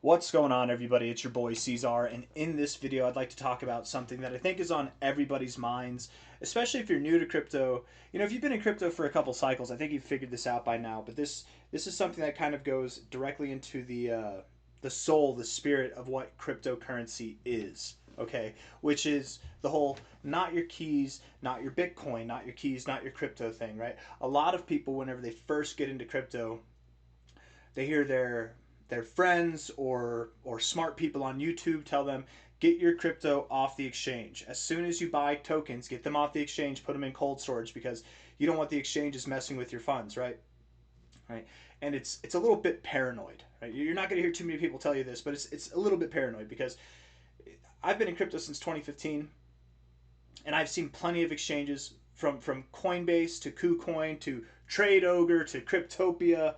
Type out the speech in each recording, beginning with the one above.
What's going on, everybody? It's your boy C-Zar, and in this video I'd like to talk about something that I think is on everybody's minds, especially if you're new to crypto. You know, if you've been in crypto for a couple cycles, I think you've figured this out by now, but this is something that kind of goes directly into the soul, the spirit of what cryptocurrency is, okay? Which is the whole not your keys, not your Bitcoin, not your keys, not your crypto thing, right? A lot of people, whenever they first get into crypto, they hear their friends or smart people on YouTube tell them, get your crypto off the exchange. As soon as you buy tokens, get them off the exchange, put them in cold storage because you don't want the exchanges messing with your funds, right? Right. And it's a little bit paranoid, right? You're not going to hear too many people tell you this, but it's a little bit paranoid because I've been in crypto since 2015, and I've seen plenty of exchanges from Coinbase to KuCoin to Trade Ogre to Cryptopia.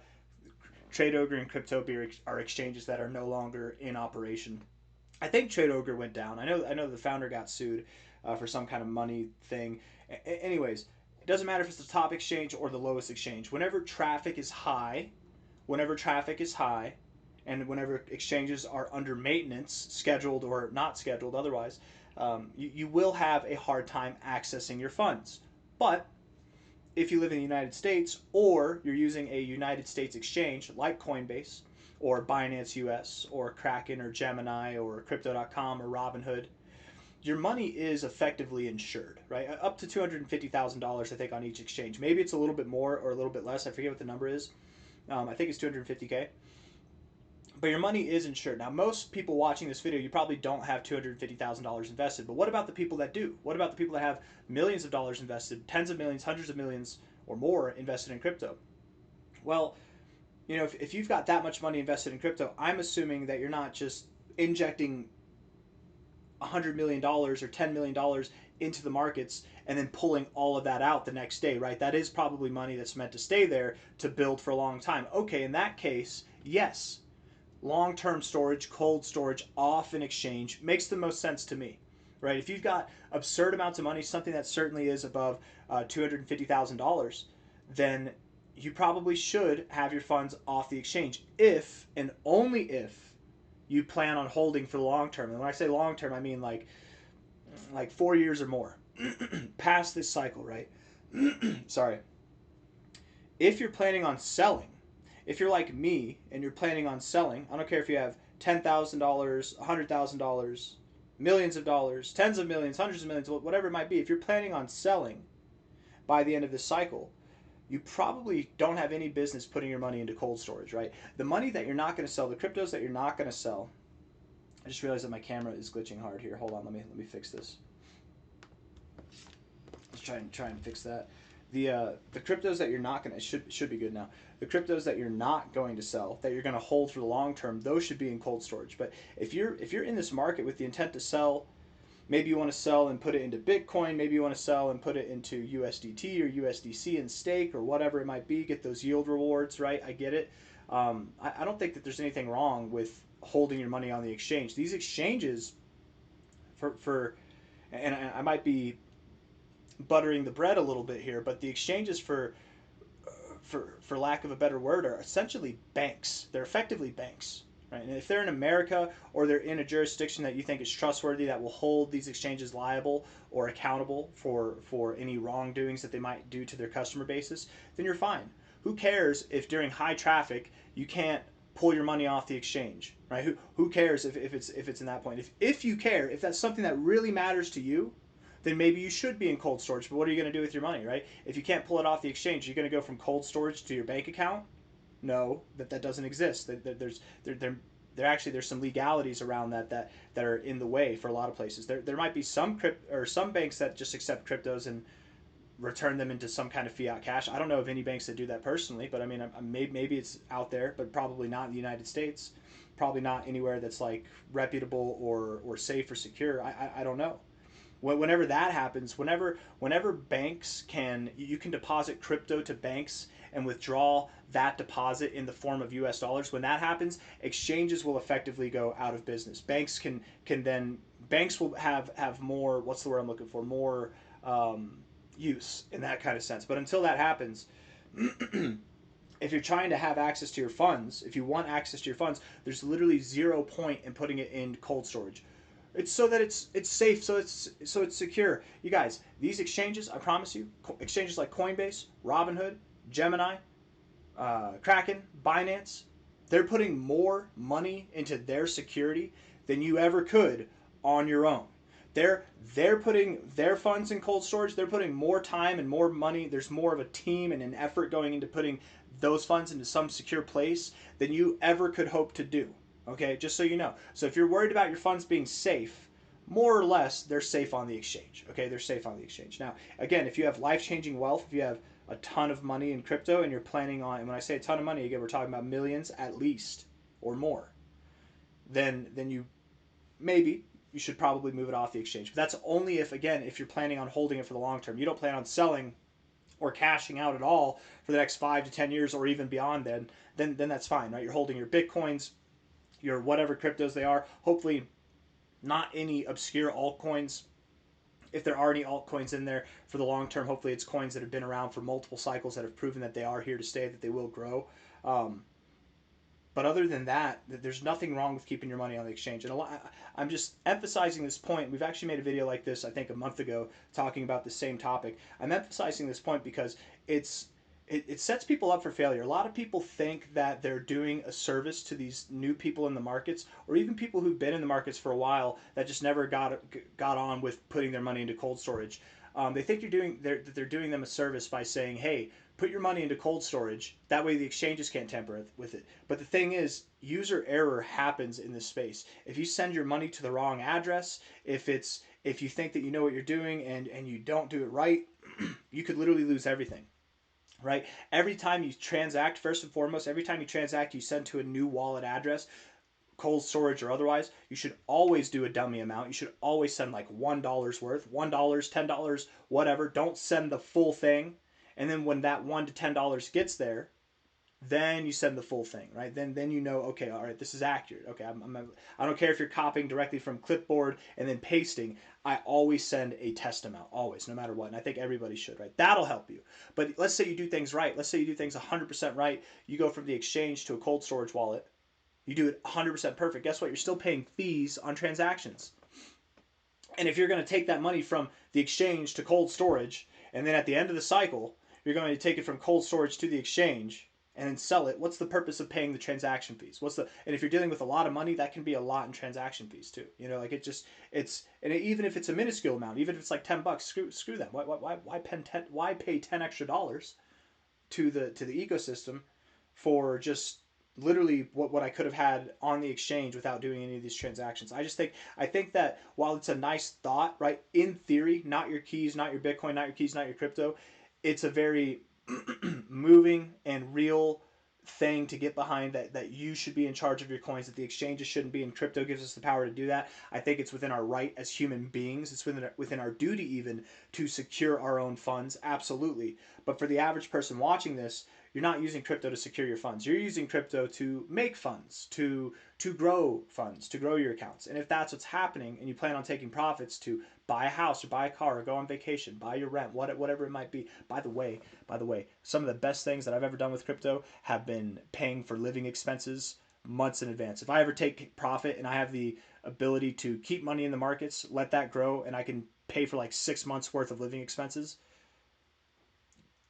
Trade Ogre and Cryptopia are exchanges that are no longer in operation. I think Trade Ogre went down. I know the founder got sued for some kind of money thing. Anyways, it doesn't matter if it's the top exchange or the lowest exchange. Whenever traffic is high, and whenever exchanges are under maintenance, scheduled or not scheduled otherwise, you will have a hard time accessing your funds. But if you live in the United States or you're using a United States exchange like Coinbase or Binance US or Kraken or Gemini or Crypto.com or Robinhood, your money is effectively insured, right? Up to $250,000, I think, on each exchange. Maybe it's a little bit more or a little bit less. I forget what the number is. I think it's 250K. But your money is insured. Now, most people watching this video, you probably don't have $250,000 invested. But what about the people that do? What about the people that have millions of dollars invested, tens of millions, hundreds of millions, or more invested in crypto? Well, you know, if you've got that much money invested in crypto, I'm assuming that you're not just injecting $100 million or $10 million into the markets and then pulling all of that out the next day, right? That is probably money that's meant to stay there to build for a long time. Okay, in that case, yes, long-term storage, cold storage off an exchange makes the most sense to me, right? If you've got absurd amounts of money, something that certainly is above $250,000, then you probably should have your funds off the exchange if and only if you plan on holding for the long term. And when I say long term, I mean like 4 years or more past this cycle, right? Sorry. If you're planning on selling, if you're like me and you're planning on selling, I don't care if you have $10,000, $100,000, millions of dollars, tens of millions, hundreds of millions, whatever it might be, if you're planning on selling by the end of this cycle, you probably don't have any business putting your money into cold storage, right? The money that you're not going to sell, the cryptos that you're not going to sell. I just realized that my camera is glitching hard here. Hold on, let me fix this. Let's try and fix that. The cryptos that you're not going to should be good now. The cryptos that you're not going to sell, that you're going to hold for the long term, those should be in cold storage. But if you're in this market with the intent to sell, maybe you want to sell and put it into Bitcoin. Maybe you want to sell and put it into USDT or USDC and stake or whatever it might be. Get those yield rewards, right? I get it. I don't think that there's anything wrong with holding your money on the exchange. These exchanges, and I might be buttering the bread a little bit here, but the exchanges, for lack of a better word, are essentially banks. They're effectively banks. Right? And if they're in America or they're in a jurisdiction that you think is trustworthy, that will hold these exchanges liable or accountable for any wrongdoings that they might do to their customer basis, then you're fine. Who cares if during high traffic you can't pull your money off the exchange, right? Who cares if it's in that point? If you care, if that's something that really matters to you, then maybe you should be in cold storage. But what are you going to do with your money, right? If you can't pull it off the exchange, you're going to go from cold storage to your bank account? No, that doesn't exist. There's some legalities around that are in the way for a lot of places. There might be some banks that just accept cryptos and return them into some kind of fiat cash. I don't know of any banks that do that personally, but I mean, maybe it's out there, but probably not in the United States. Probably not anywhere that's like reputable or safe or secure. I don't know. Whenever that happens, whenever banks you can deposit crypto to banks and withdraw that deposit in the form of US dollars. When that happens, exchanges will effectively go out of business. Banks will have more, what's the word I'm looking for, more use in that kind of sense. But until that happens, if you're trying to have access to your funds, if you want access to your funds, there's literally zero point in putting it in cold storage. It's so that it's safe, so it's secure. You guys, these exchanges, I promise you, exchanges like Coinbase, Robinhood, Gemini, Kraken, Binance, they're putting more money into their security than you ever could on your own. They're they're putting their funds in cold storage. They're putting more time and more money. There's more of a team and an effort going into putting those funds into some secure place than you ever could hope to do. Okay, just so you know. So if you're worried about your funds being safe, more or less, they're safe on the exchange. Okay, they're safe on the exchange. Now, again, if you have life-changing wealth, if you have a ton of money in crypto and you're planning on, and when I say a ton of money, again, we're talking about millions at least or more, then you maybe you should probably move it off the exchange. But that's only if, again, if you're planning on holding it for the long term. You don't plan on selling or cashing out at all for the next 5 to 10 years or even beyond. Then that's fine, right? You're holding your bitcoins, your whatever cryptos they are. Hopefully, not any obscure altcoins. If there are any altcoins in there for the long term, hopefully it's coins that have been around for multiple cycles that have proven that they are here to stay, that they will grow. Um, but other than that, there's nothing wrong with keeping your money on the exchange. And I'm just emphasizing this point. We've actually made a video like this, I think, a month ago, talking about the same topic. I'm emphasizing this point because it sets people up for failure. A lot of people think that they're doing a service to these new people in the markets, or even people who've been in the markets for a while that just never got on with putting their money into cold storage. They think they're doing them a service by saying, "Hey, put your money into cold storage. That way the exchanges can't tamper with it." But the thing is, user error happens in this space. If you send your money to the wrong address, if you think that you know what you're doing and you don't do it right, you could literally lose everything. Right? Every time you transact, first and foremost, every time you transact, you send to a new wallet address, cold storage or otherwise, you should always do a dummy amount. You should always send like $1 worth, $1, $10, whatever. Don't send the full thing. And then when that $1 to $10 gets there, then you send the full thing, right? Then you know, okay, all right, this is accurate. Okay, I don't care if you're copying directly from clipboard and then pasting. I always send a test amount, always, no matter what. And I think everybody should, right? That'll help you. But let's say you do things right. Let's say you do things 100% right. You go from the exchange to a cold storage wallet. You do it 100% perfect. Guess what? You're still paying fees on transactions. And if you're going to take that money from the exchange to cold storage, and then at the end of the cycle, you're going to take it from cold storage to the exchange and then sell it, what's the purpose of paying the transaction fees? And if you're dealing with a lot of money, that can be a lot in transaction fees too. You know, like even if it's a minuscule amount, even if it's like $10, screw them. Why pay 10 extra dollars to the ecosystem for just literally what I could have had on the exchange without doing any of these transactions. I think that while it's a nice thought, right? In theory, not your keys, not your Bitcoin, not your keys, not your crypto. It's a very moving and real thing to get behind, that you should be in charge of your coins, that the exchanges shouldn't be, and crypto gives us the power to do that. I think it's within our right as human beings. It's within our duty even to secure our own funds, absolutely. But for the average person watching this, you're not using crypto to secure your funds. You're using crypto to make funds, to grow funds, to grow your accounts. And if that's what's happening and you plan on taking profits to buy a house or buy a car or go on vacation, buy your rent, whatever it might be. By the way, some of the best things that I've ever done with crypto have been paying for living expenses months in advance. If I ever take profit and I have the ability to keep money in the markets, let that grow, and I can pay for like 6 months worth of living expenses,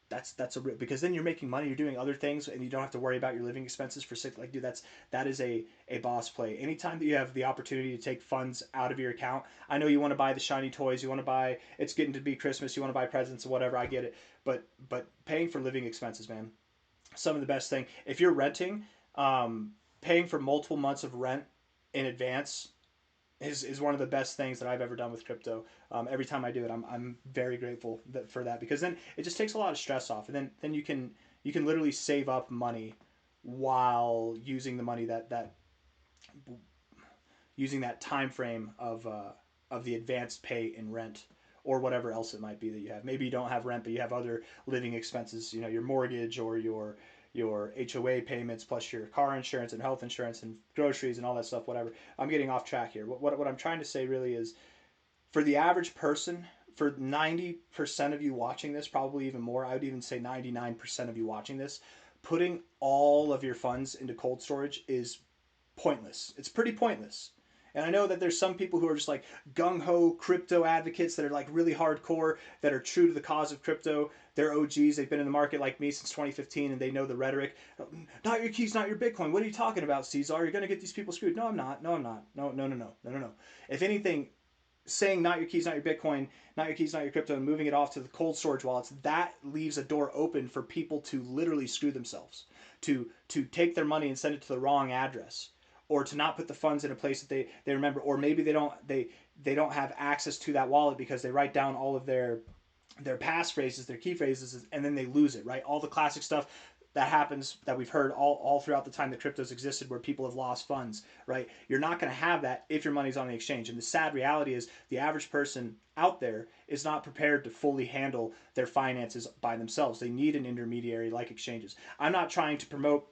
that's a real, because then you're making money, you're doing other things, and you don't have to worry about your living expenses for six. Like, dude, that is a boss play. Anytime that you have the opportunity to take funds out of your account, I know you want to buy the shiny toys, you want to buy, it's getting to be Christmas, you want to buy presents or whatever, I get it, but paying for living expenses, man, some of the best thing. If you're renting, paying for multiple months of rent in advance is one of the best things that I've ever done with crypto. Every time I do it, I'm very grateful for that, because then it just takes a lot of stress off, and then you can literally save up money while using the money that using that time frame of the advanced pay in rent or whatever else it might be that you have. Maybe you don't have rent, but you have other living expenses, you know, your mortgage or your HOA payments, plus your car insurance and health insurance and groceries and all that stuff, whatever. I'm getting off track here. What I'm trying to say really is, for the average person, for 90% of you watching this, probably even more, I would even say 99% of you watching this, putting all of your funds into cold storage is pointless. It's pretty pointless. And I know that there's some people who are just like gung ho crypto advocates that are like really hardcore, that are true to the cause of crypto. They're OGs. They've been in the market like me since 2015 and they know the rhetoric. Not your keys, not your Bitcoin. What are you talking about, C-Zar? You're going to get these people screwed. No, I'm not. No, I'm not. No, no, no, no, no, no, no. If anything, saying not your keys, not your Bitcoin, not your keys, not your crypto, and moving it off to the cold storage wallets, that leaves a door open for people to literally screw themselves, to take their money and send it to the wrong address, or to not put the funds in a place that they remember, or maybe they don't have access to that wallet because they write down all of their passphrases, their key phrases, and then they lose it, right? All the classic stuff that happens that we've heard all throughout the time that cryptos existed, where people have lost funds, right? You're not going to have that if your money's on the exchange. And the sad reality is the average person out there is not prepared to fully handle their finances by themselves. They need an intermediary like exchanges. I'm not trying to promote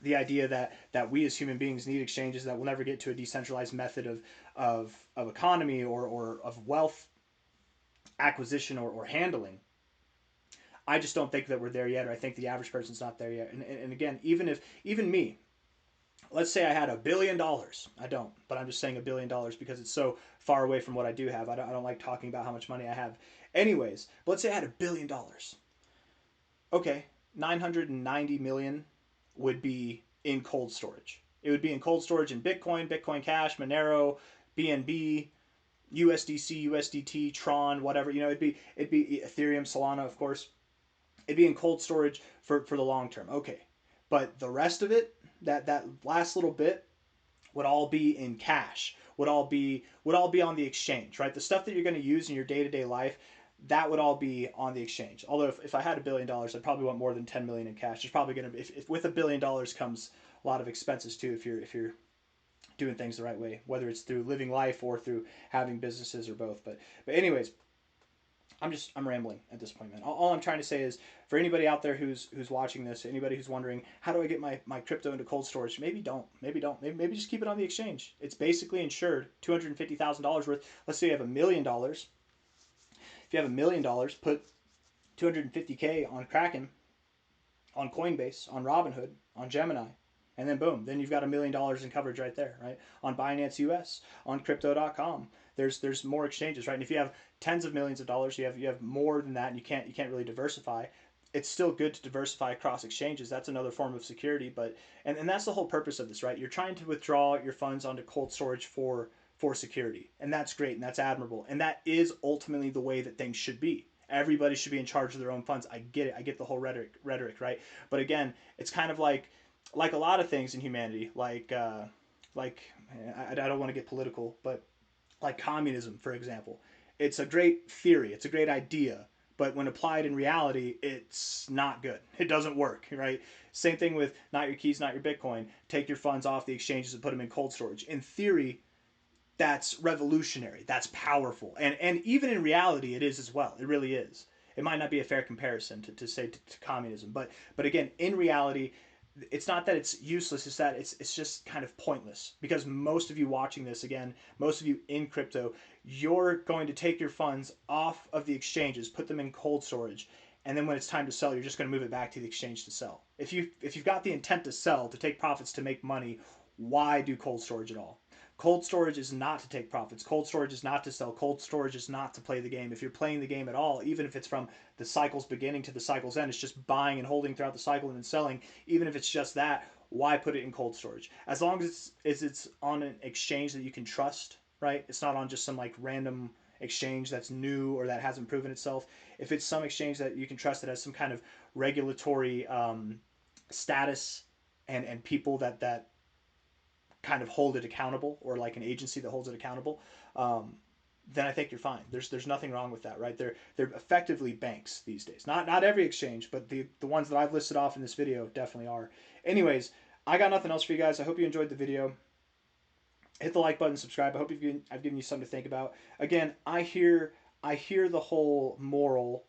the idea that we as human beings need exchanges, that we'll never get to a decentralized method of economy or of wealth acquisition or handling. I just don't think that we're there yet, or I think the average person's not there yet. And again, even me, let's say I had $1 billion. I don't, but I'm just saying $1 billion because it's so far away from what I do have. I don't like talking about how much money I have. Anyways, let's say I had $1 billion. Okay, 990 million would be in cold storage. It would be in cold storage in Bitcoin, Bitcoin Cash, Monero, BNB, USDC, USDT, Tron, whatever. It'd be Ethereum, Solana, of course. It'd be in cold storage for the long term. Okay. But the rest of it, that last little bit, would all be in cash, would all be on the exchange, right? The stuff that you're going to use in your day-to-day life, that would all be on the exchange. Although if I had $1 billion, I'd probably want more than 10 million in cash. There's probably going to be, if with $1 billion comes a lot of expenses too, if you're doing things the right way, whether it's through living life or through having businesses or both. But anyways, I'm rambling at this point, man. All I'm trying to say is, for anybody out there who's watching this, anybody who's wondering, how do I get my crypto into cold storage? Maybe maybe just keep it on the exchange. It's basically insured, $250,000 worth. Let's say you have $1 million. If you have $1 million, put 250K on Kraken, on Coinbase, on Robinhood, on Gemini, and then boom, then you've got $1 million in coverage right there, right? On Binance US, on Crypto.com. There's more exchanges, right? And if you have tens of millions of dollars, you have more than that, and you can't really diversify. It's still good to diversify across exchanges. That's another form of security, but and that's the whole purpose of this, right? You're trying to withdraw your funds onto cold storage for security, and that's great and that's admirable, and that is ultimately the way that things should be. Everybody should be in charge of their own funds. I get it. I get the whole rhetoric, right? But again, it's kind of like a lot of things in humanity, like I don't want to get political, but like communism, for example. It's a great theory, it's a great idea, but when applied in reality, it's not good. It doesn't work, right? Same thing with not your keys, not your Bitcoin. Take your funds off the exchanges and put them in cold storage. In theory, that's revolutionary, that's powerful, and even in reality, it is as well. It really is. It might not be a fair comparison to say to communism, but again, in reality, it's not that it's useless, it's that it's just kind of pointless, because most of you watching this, again, most of you in crypto, you're going to take your funds off of the exchanges, put them in cold storage, and then when it's time to sell, you're just going to move it back to the exchange to sell. If you've got the intent to sell, to take profits, to make money, why do cold storage at all? Cold storage is not to take profits. Cold storage is not to sell. Cold storage is not to play the game. If you're playing the game at all, even if it's from the cycle's beginning to the cycle's end, it's just buying and holding throughout the cycle and then selling. Even if it's just that, why put it in cold storage? As long as it's on an exchange that you can trust, right? It's not on just some like random exchange that's new or that hasn't proven itself. If it's some exchange that you can trust, that has some kind of regulatory status and people that kind of hold it accountable, or like an agency that holds it accountable, then I think you're fine. There's nothing wrong with that, right? They're effectively banks these days. Not every exchange, but the ones that I've listed off in this video definitely are. Anyways, I got nothing else for you guys. I hope you enjoyed the video. Hit the like button, subscribe. I hope I've given you something to think about. Again, I hear the whole moral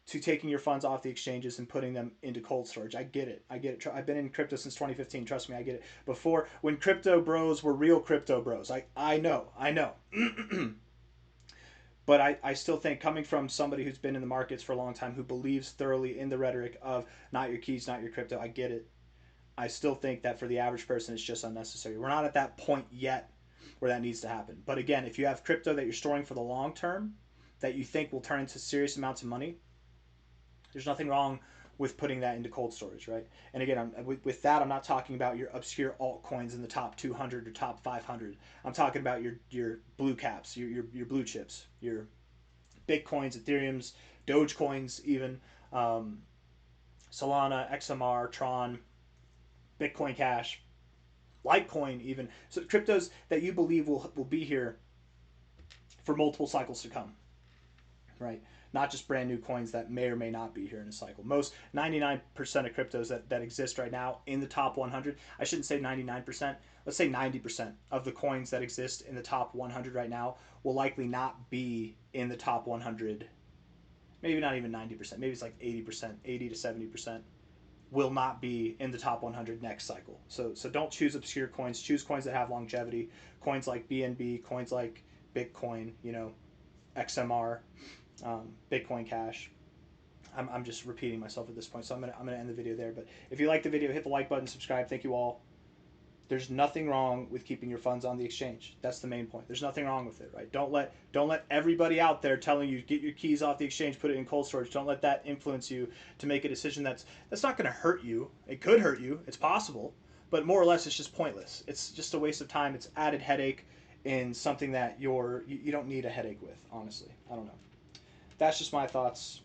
to taking your funds off the exchanges and putting them into cold storage. I get it. I've been in crypto since 2015. Trust me, I get it. Before, when crypto bros were real crypto bros. I know. But I still think, coming from somebody who's been in the markets for a long time, who believes thoroughly in the rhetoric of not your keys, not your crypto, I get it. I still think that for the average person, it's just unnecessary. We're not at that point yet where that needs to happen. But again, if you have crypto that you're storing for the long term, that you think will turn into serious amounts of money, there's nothing wrong with putting that into cold storage, right? And again, with that, I'm not talking about your obscure altcoins in the top 200 or top 500. I'm talking about your blue caps, your blue chips, your Bitcoins, Ethereums, Dogecoins, even Solana, XMR, Tron, Bitcoin Cash, Litecoin, even. So cryptos that you believe will be here for multiple cycles to come, right? Not just brand new coins that may or may not be here in a cycle. Most 99% of cryptos that exist right now in the top 100, I shouldn't say 99%, let's say 90% of the coins that exist in the top 100 right now will likely not be in the top 100. Maybe not even 90%, maybe it's like 80%, 80 to 70% will not be in the top 100 next cycle. So don't choose obscure coins. Choose coins that have longevity. Coins like BNB, coins like Bitcoin, XMR, Bitcoin Cash. I'm just repeating myself at this point, so I'm gonna end the video there. But if you like the video, hit the like button, subscribe. Thank you all. There's nothing wrong with keeping your funds on the exchange. That's the main point. There's nothing wrong with it, right? Don't let everybody out there telling you get your keys off the exchange, put it in cold storage. Don't let that influence you to make a decision that's not going to hurt you. It could hurt you. It's possible, but more or less, it's just pointless. It's just a waste of time. It's added headache in something that you don't need a headache with. Honestly, I don't know. That's just my thoughts.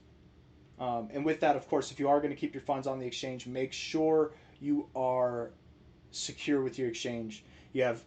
And with that, of course, if you are going to keep your funds on the exchange, make sure you are secure with your exchange. You have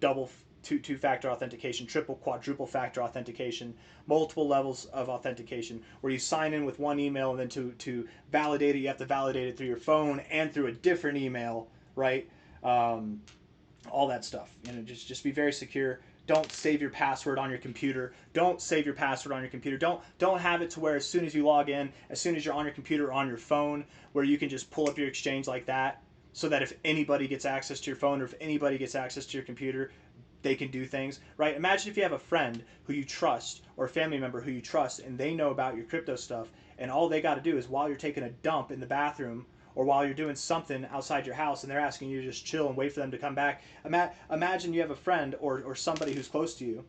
double two-factor authentication, triple, quadruple factor authentication, multiple levels of authentication, where you sign in with one email, and then to validate it, you have to validate it through your phone and through a different email, right? All that stuff. Just be very secure. Don't save your password on your computer. Don't save your password on your computer. Don't have it to where as soon as you log in, as soon as you're on your computer or on your phone, where you can just pull up your exchange like that, so that if anybody gets access to your phone or if anybody gets access to your computer, they can do things, right? Imagine if you have a friend who you trust or a family member who you trust, and they know about your crypto stuff, and all they got to do is, while you're taking a dump in the bathroom or while you're doing something outside your house, and they're asking you to just chill and wait for them to come back. Imagine you have a friend or somebody who's close to you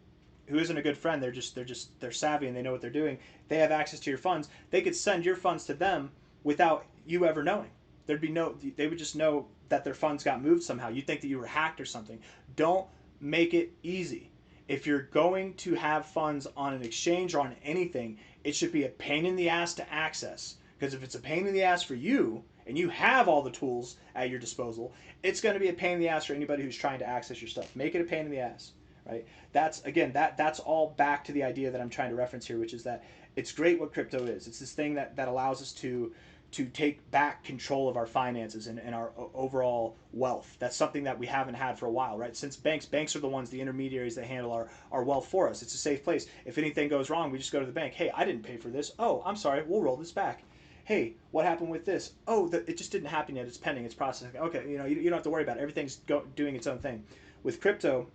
who isn't a good friend. They're savvy and they know what they're doing. They have access to your funds. They could send your funds to them without you ever knowing. They would just know that their funds got moved somehow. You'd think that you were hacked or something. Don't make it easy. If you're going to have funds on an exchange or on anything, it should be a pain in the ass to access. Because if it's a pain in the ass for you, and you have all the tools at your disposal, it's going to be a pain in the ass for anybody who's trying to access your stuff. Make it a pain in the ass, right? That's all back to the idea that I'm trying to reference here, which is that it's great what crypto is. It's this thing that allows us to take back control of our finances and our overall wealth. That's something that we haven't had for a while, right? Since banks are the ones, the intermediaries that handle our wealth for us. It's a safe place. If anything goes wrong, we just go to the bank. Hey, I didn't pay for this. Oh, I'm sorry. We'll roll this back. Hey, what happened with this? Oh, it just didn't happen yet. It's pending. It's processing. Okay, you don't have to worry about it. Everything's doing its own thing. With crypto,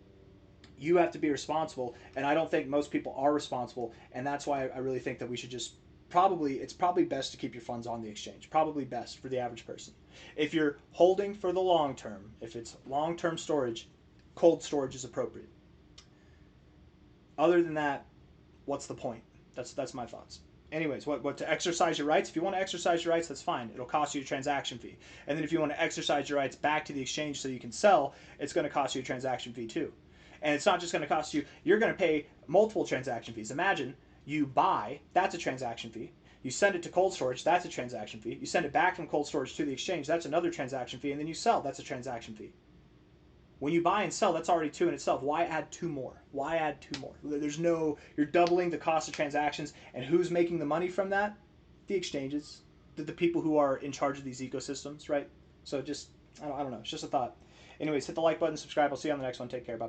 you have to be responsible, and I don't think most people are responsible, and that's why I really think that we should just it's probably best to keep your funds on the exchange. Probably best for the average person. If you're holding for the long term, if it's long-term storage, cold storage is appropriate. Other than that, what's the point? That's my thoughts. Anyways, what to exercise your rights? If you want to exercise your rights, that's fine. It'll cost you a transaction fee. And then if you want to exercise your rights back to the exchange so you can sell, it's going to cost you a transaction fee too. And it's not just going to cost you, you're going to pay multiple transaction fees. Imagine you buy, that's a transaction fee. You send it to cold storage, that's a transaction fee. You send it back from cold storage to the exchange, that's another transaction fee. And then you sell, that's a transaction fee. When you buy and sell, that's already two in itself. Why add two more? Why add two more? You're doubling the cost of transactions. And who's making the money from that? The exchanges, the people who are in charge of these ecosystems, right? So I don't know. It's just a thought. Anyways, hit the like button, subscribe. I'll see you on the next one. Take care. Bye.